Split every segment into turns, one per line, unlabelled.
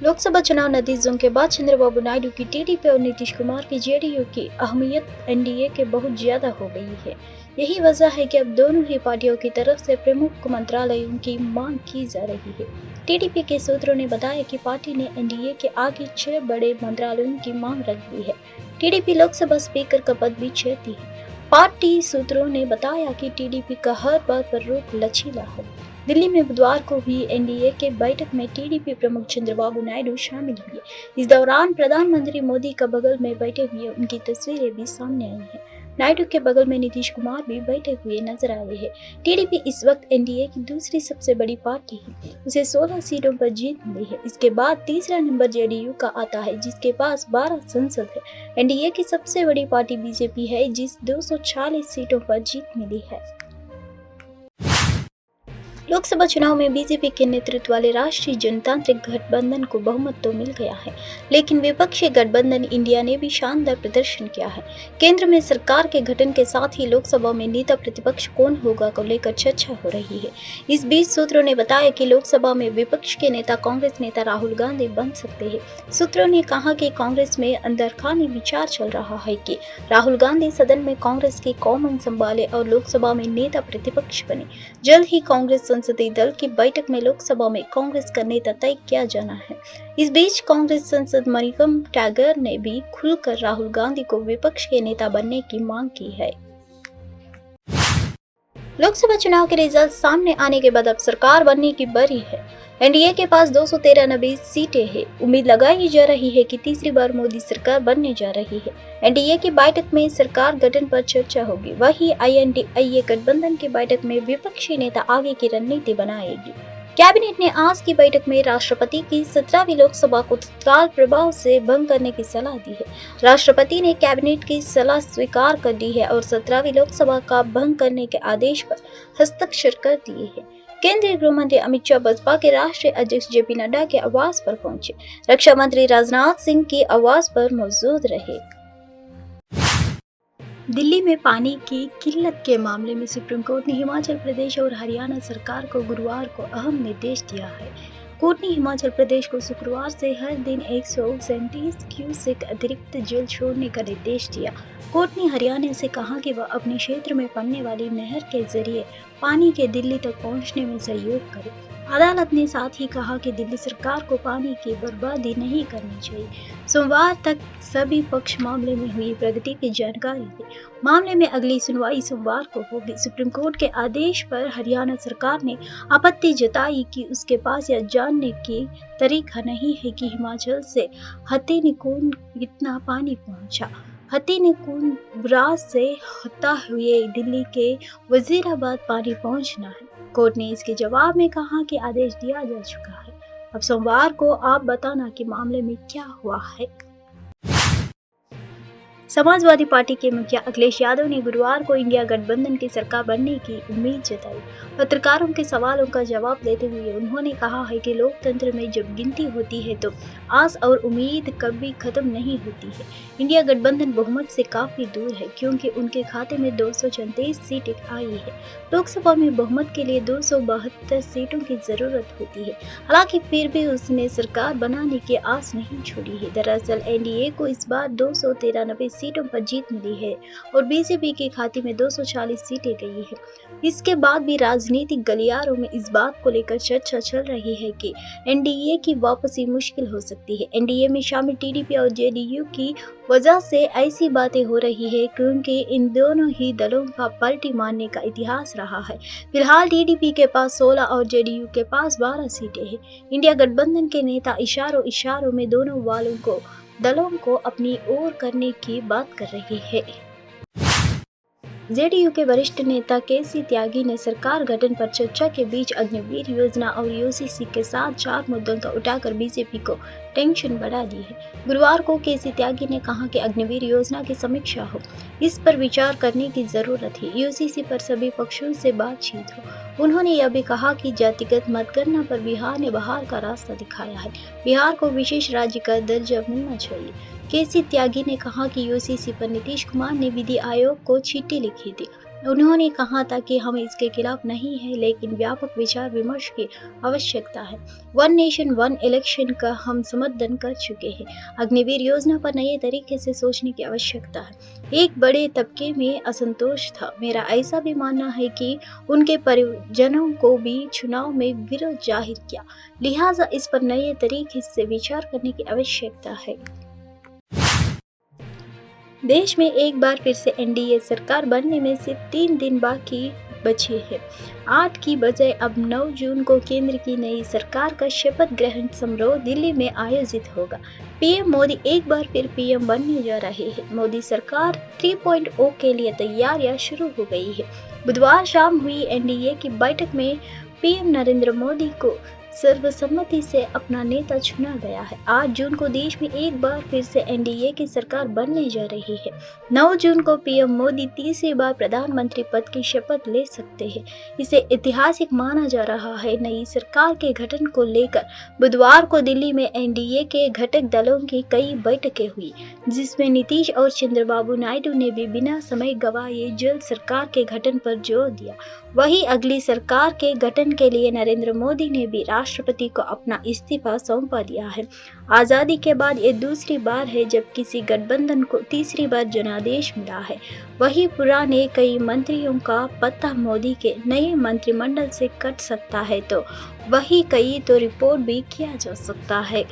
लोकसभा चुनाव नतीजों के बाद चंद्रबाबू नायडू की टीडीपी और नीतीश कुमार की जेडीयू की अहमियत एनडीए के बहुत ज्यादा हो गई है। यही वजह है कि अब दोनों ही पार्टियों की तरफ से प्रमुख मंत्रालयों की मांग की जा रही है। टीडीपी के सूत्रों ने बताया कि पार्टी ने एनडीए के आगे 6 बड़े मंत्रालयों की मांग रख दी है। टीडीपी लोकसभा स्पीकर का पद भी चाहती है। पार्टी सूत्रों ने बताया कि टीडीपी का हर बात पर रुख लचीला है। दिल्ली में बुधवार को हुई एनडीए के बैठक में टीडीपी प्रमुख चंद्रबाबू नायडू शामिल हुए। इस दौरान प्रधानमंत्री मोदी का बगल में बैठे हुए उनकी तस्वीरें भी सामने आई हैं। नायडू के बगल में नीतीश कुमार भी बैठे हुए नजर आए हैं। टीडीपी इस वक्त एनडीए की दूसरी सबसे बड़ी पार्टी है। उसे 16 सीटों पर जीत मिली है। इसके बाद तीसरा नंबर जेडीयू का आता है, जिसके पास 12 सांसद है। एनडीए की सबसे बड़ी पार्टी बीजेपी है, जिस 240 सीटों पर जीत मिली है। लोकसभा चुनाव में बीजेपी के नेतृत्व वाले राष्ट्रीय जनतांत्रिक गठबंधन को बहुमत तो मिल गया है, लेकिन विपक्षी गठबंधन इंडिया ने भी शानदार प्रदर्शन किया है। केंद्र में सरकार के गठन के साथ ही लोकसभा में नेता प्रतिपक्ष कौन होगा को लेकर चर्चा हो रही है। इस बीच सूत्रों ने बताया कि लोकसभा में विपक्ष के नेता कांग्रेस नेता राहुल गांधी बन सकते हैं। सूत्रों ने कहा कि कांग्रेस में अंदरखानी विचार चल रहा है कि राहुल गांधी सदन में कांग्रेस की कौमन संभाले और लोकसभा में नेता प्रतिपक्ष बने। जल्द ही कांग्रेस संसदीय दल की बैठक में लोकसभा में कांग्रेस का नेता तय किया जाना है। इस बीच कांग्रेस सांसद मरियम टैगर ने भी खुलकर राहुल गांधी को विपक्ष के नेता बनने की मांग की है। लोकसभा चुनाव के रिजल्ट सामने आने के बाद अब सरकार बनने की बारी है। एनडीए के पास 293 सीटें हैं। उम्मीद लगाई जा रही है कि तीसरी बार मोदी सरकार बनने जा रही है। एनडीए की बैठक में सरकार गठन पर चर्चा होगी। वहीं आईएनडीए गठबंधन की बैठक में विपक्षी नेता आगे की रणनीति बनाएगी। कैबिनेट ने आज की बैठक में राष्ट्रपति की 17वीं लोकसभा को तत्काल प्रभाव से भंग करने की सलाह दी है। राष्ट्रपति ने कैबिनेट की सलाह स्वीकार कर दी है और 17वीं लोकसभा का भंग करने के आदेश पर हस्ताक्षर कर दिए हैं। केंद्रीय गृह मंत्री अमित शाह बसपा के राष्ट्रीय अध्यक्ष जेपी नड्डा के आवास पर पहुंचे। रक्षा मंत्री राजनाथ सिंह की आवास पर मौजूद रहे। दिल्ली में पानी की किल्लत के मामले में सुप्रीम कोर्ट ने हिमाचल प्रदेश और हरियाणा सरकार को गुरुवार को अहम निर्देश दिया है। कोर्ट ने हिमाचल प्रदेश को शुक्रवार से हर दिन 137 क्यूसेक अतिरिक्त जल छोड़ने का निर्देश दिया। कोर्ट ने हरियाणा से कहा कि वह अपने क्षेत्र में पड़ने वाली नहर के जरिए पानी के दिल्ली तक पहुंचने में सहयोग करे। अदालत ने साथ ही कहा कि दिल्ली सरकार को पानी की बर्बादी नहीं करनी चाहिए। सोमवार तक सभी पक्ष मामले में हुई प्रगति की जानकारी दी। मामले में अगली सुनवाई सोमवार को होगी। सुप्रीम कोर्ट के आदेश पर हरियाणा सरकार ने आपत्ति जताई कि उसके पास यह जानने की तरीका नहीं है कि हिमाचल से हथनीकुंड कितना पानी पहुंचा। हथनीकुंड ब्राज से होता हुए दिल्ली के वजीराबाद पानी पहुंचना है। कोर्ट ने इसके जवाब में कहा कि आदेश दिया जा चुका है। अब सोमवार को आप बताना कि मामले में क्या हुआ है। समाजवादी पार्टी के मुखिया अखिलेश यादव ने गुरुवार को इंडिया गठबंधन की सरकार बनने की उम्मीद जताई। पत्रकारों के सवालों का जवाब देते हुए उन्होंने कहा है कि लोकतंत्र में जब गिनती होती है तो आस और उम्मीद कभी खत्म नहीं होती है। इंडिया गठबंधन बहुमत से काफी दूर है, क्योंकि उनके खाते में 234 सीटें आई है। लोकसभा में बहुमत के लिए 272 सीटों की जरूरत होती है। हालांकि फिर भी उसने सरकार बनाने की आस नहीं छोड़ी है। दरअसल एनडीए को इस बार 293 सीटों पर जीत मिली है और बीजेपी के खाते में 240 सीटें गई है। इसके बाद भी राजनीतिक गलियारों में इस बात को लेकर चर्चा चल रही है कि एनडीए की वापसी मुश्किल हो सकती है। एनडीए में शामिल टीडीपी और जेडीयू की वजह से ऐसी बातें हो रही है, क्योंकि इन दोनों ही दलों का पलटी मारने का इतिहास रहा है। फिलहाल टीडीपी के पास 16 और जेडीयू के पास 12 सीटें हैं। इंडिया गठबंधन के नेता इशारों में दोनों दलों को अपनी ओर करने की बात कर रहे हैं। जेडीयू के वरिष्ठ नेता केसी त्यागी ने सरकार गठन पर चर्चा के बीच अग्निवीर योजना और यूसीसी के साथ 4 मुद्दों का उठाकर बीजेपी को टेंशन बढ़ा दी है। गुरुवार को केसी त्यागी ने कहा कि अग्निवीर योजना की समीक्षा हो, इस पर विचार करने की जरूरत है। यूसीसी पर सभी पक्षों से बातचीत हो। उन्होंने यह भी कहा कि जातिगत मतगणना पर बिहार ने बहार का रास्ता दिखाया है। बिहार को विशेष राज्य का दर्जा मिलना चाहिए। केसी त्यागी ने कहा कि यूसीसी पर नीतीश कुमार ने विधि आयोग को चिट्ठी लिखी थी। उन्होंने कहा था कि हम इसके खिलाफ नहीं हैं, लेकिन व्यापक विचार विमर्श की आवश्यकता है। वन नेशन वन इलेक्शन का हम समर्थन कर चुके हैं। अग्निवीर योजना पर नए तरीके से सोचने की आवश्यकता है। एक बड़े तबके में असंतोष था। मेरा ऐसा भी मानना है कि उनके परिजनों को भी चुनाव में विरोध जाहिर किया, लिहाजा इस पर नए तरीके से विचार करने की आवश्यकता है। देश में एक बार फिर से एनडीए सरकार बनने में सिर्फ 3 दिन बाकी बचे हैं। 8 की बजाय अब 9 जून को केंद्र की नई सरकार का शपथ ग्रहण समारोह दिल्ली में आयोजित होगा। पीएम मोदी एक बार फिर पीएम बनने जा रहे हैं। मोदी सरकार 3.0 के लिए तैयारियां शुरू हो गई है। बुधवार शाम हुई एनडीए की बैठक में पीएम नरेंद्र मोदी को सर्वसम्मति से अपना नेता चुना गया है। 8 जून को देश में एक बार फिर से एनडीए की सरकार बनने जा रही है। 9 जून को पीएम मोदी तीसरी बार प्रधानमंत्री पद की शपथ ले सकते हैं। इसे ऐतिहासिक माना जा रहा है। नई सरकार के गठन को लेकर बुधवार को दिल्ली में एनडीए के घटक दलों की कई बैठकें हुई, जिसमें नीतीश और चंद्रबाबू नायडू ने भी बिना समय गंवाए जल्द सरकार के गठन पर जोर दिया। वहीं अगली सरकार के गठन के लिए नरेंद्र मोदी ने भी राष्ट्रपति को अपना इस्तीफा सौंपा दिया है। आज़ादी के बाद ये दूसरी बार है जब किसी गठबंधन को तीसरी बार जनादेश मिला है। वहीं पुराने कई मंत्रियों का पत्ता मोदी के नए मंत्रिमंडल से कट सकता है, तो वही कई तो रिपोर्ट भी किया जा सकता है।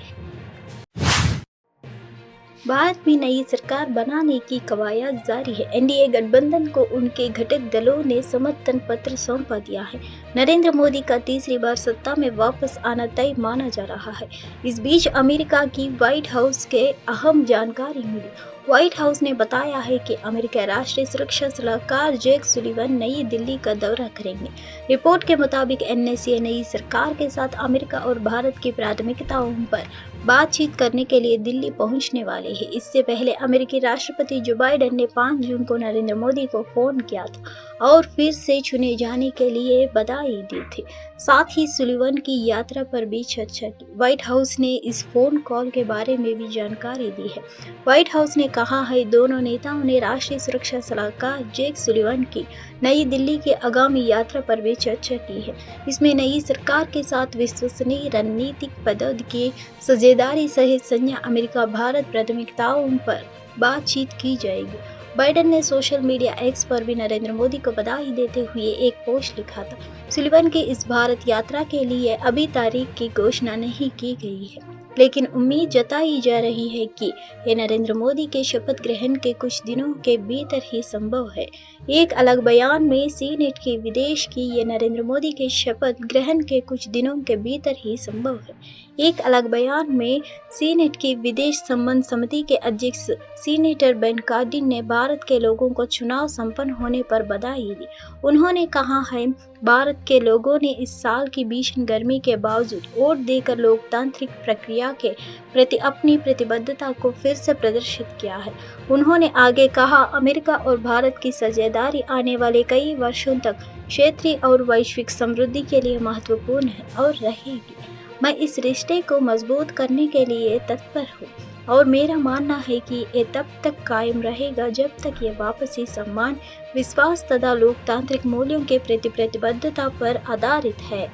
भारत में नई सरकार बनाने की कवायद जारी है। एनडीए गठबंधन को उनके घटक दलों ने समर्थन पत्र सौंपा दिया है। नरेंद्र मोदी का तीसरी बार सत्ता में वापस आना तय माना जा रहा है। इस बीच अमेरिका की व्हाइट हाउस के अहम जानकारी मिली। व्हाइट हाउस ने बताया है कि अमेरिका राष्ट्रीय सुरक्षा सलाहकार जैक सुलिवन नई दिल्ली का दौरा करेंगे। रिपोर्ट के मुताबिक एनएसए नई सरकार के साथ अमेरिका और भारत की प्राथमिकताओं पर बातचीत करने के लिए दिल्ली पहुंचने वाले हैं। इससे पहले अमेरिकी राष्ट्रपति जो बाइडेन ने 5 जून को नरेंद्र मोदी को फोन किया था और फिर से चुने जाने के लिए बधाई दी थी। साथ ही सुलिवन की यात्रा पर भी चर्चा की। व्हाइट हाउस ने इस फोन कॉल के बारे में भी जानकारी दी है। व्हाइट हाउस ने कहा है, दोनों नेताओं ने राष्ट्रीय सुरक्षा सलाहकार जैक सुलिवन की नई दिल्ली की आगामी यात्रा पर भी चर्चा की है। इसमें नई सरकार के साथ विश्वसनीय रणनीतिक पद्धति, साझेदारी सहित संयुक्त अमेरिका भारत प्राथमिकताओं पर बातचीत की जाएगी। बाइडेन ने सोशल मीडिया एक्स पर भी नरेंद्र मोदी को बधाई देते हुए एक पोस्ट लिखा था। सुलिवन की इस भारत यात्रा के लिए अभी तारीख की घोषणा नहीं की गई है, लेकिन उम्मीद जताई जा रही है कि ये नरेंद्र मोदी के शपथ ग्रहण के कुछ दिनों के भीतर ही संभव है। एक अलग बयान में सीनेट के विदेश की ये नरेंद्र मोदी के शपथ ग्रहण के कुछ दिनों के भीतर ही संभव है। एक अलग बयान में सीनेट की विदेश संबंध समिति के अध्यक्ष सीनेटर बेन कार्डिन ने भारत के लोगों को चुनाव संपन्न होने पर बधाई दी। उन्होंने कहा है, भारत के लोगों ने इस साल की भीषण गर्मी के बावजूद वोट देकर लोकतांत्रिक प्रक्रिया के प्रति अपनी प्रतिबद्धता को फिर से प्रदर्शित किया है। उन्होंने आगे कहा, अमेरिका और भारत की साझेदारी आने वाले कई वर्षों तक क्षेत्रीय और वैश्विक समृद्धि के लिए महत्वपूर्ण है और रहेगी। मैं इस रिश्ते को मजबूत करने के लिए तत्पर हूँ और मेरा मानना है कि ये तब तक कायम रहेगा जब तक ये वापसी सम्मान, विश्वास तथा लोकतांत्रिक मूल्यों के प्रति प्रतिबद्धता पर आधारित है।